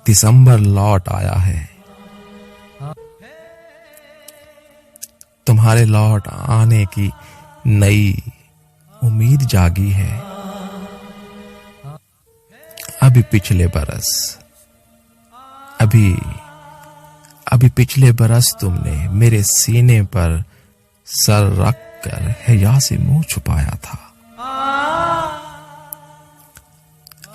दिसंबर लौट आया है। तुम्हारे लौट आने की नई उम्मीद जागी है। अभी पिछले बरस तुमने मेरे सीने पर सर रख कर हया से मुंह छुपाया था।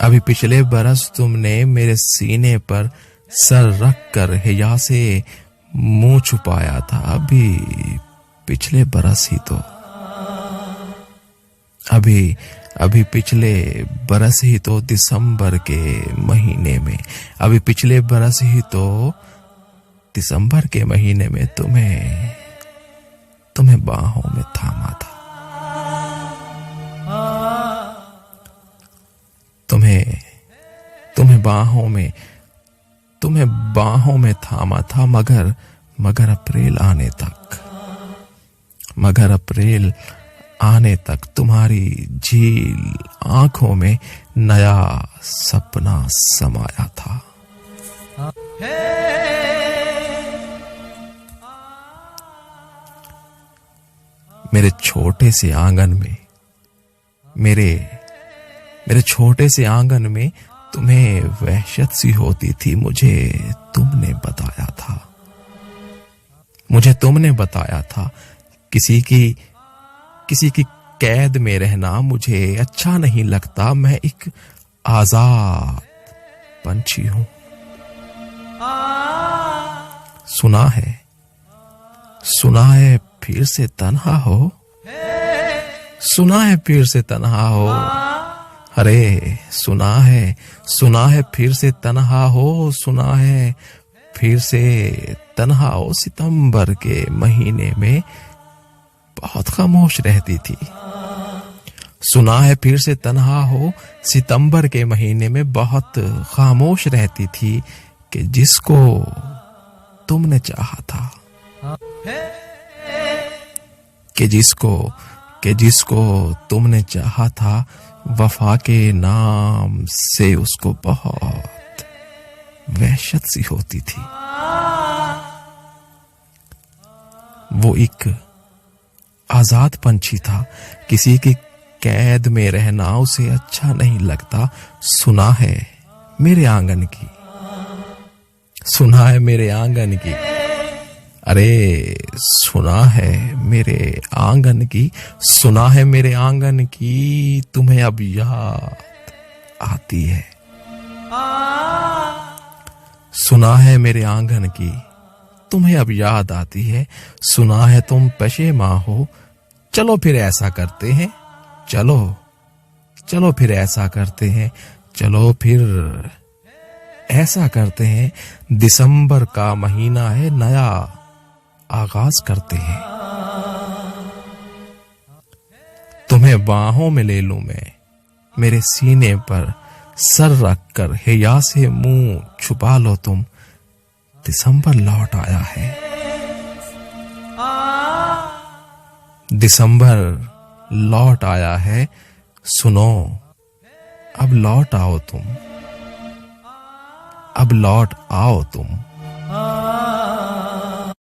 अभी पिछले बरस तुमने मेरे सीने पर सर रख कर हया से मुंह छुपाया था। अभी पिछले बरस ही तो अभी पिछले बरस ही तो दिसंबर के महीने में, अभी पिछले बरस ही तो दिसंबर के महीने में तुम्हें बाहों में थामा था। तुम्हें बाहों में थामा था, मगर अप्रैल आने तक तुम्हारी झील आंखों में नया सपना समाया था। मेरे छोटे से आंगन में तुम्हें वहशत सी होती थी। मुझे तुमने बताया था किसी की कैद में रहना मुझे अच्छा नहीं लगता। मैं एक आजाद पंछी हूं। सुना है फिर से तन्हा हो। अरे सुना है फिर से तन्हा हो। सुना है फिर से तन्हा हो। सितंबर के महीने में बहुत खामोश रहती थी। सुना है फिर से तन्हा हो। सितंबर के महीने में बहुत खामोश रहती थी कि जिसको तुमने चाहा था, कि जिसको तुमने चाहा था, वफा के नाम से उसको बहुत वहशत सी होती थी। वो एक आजाद पंछी था। किसी की कैद में रहना उसे अच्छा नहीं लगता। सुना है मेरे आंगन की। अरे सुना है मेरे आंगन की। तुम्हें अब याद आती है। सुना है मेरे आंगन की। तुम्हें अब याद आती है। सुना है तुम पशेमां हो। चलो फिर ऐसा करते हैं। चलो फिर ऐसा करते हैं। दिसंबर का महीना है, नया आगाज करते हैं। तुम्हें बाहों में ले लूं मैं, मेरे सीने पर सर रख कर हया से मुंह छुपा लो तुम। दिसंबर लौट आया है। दिसंबर लौट आया है। सुनो, अब लौट आओ तुम।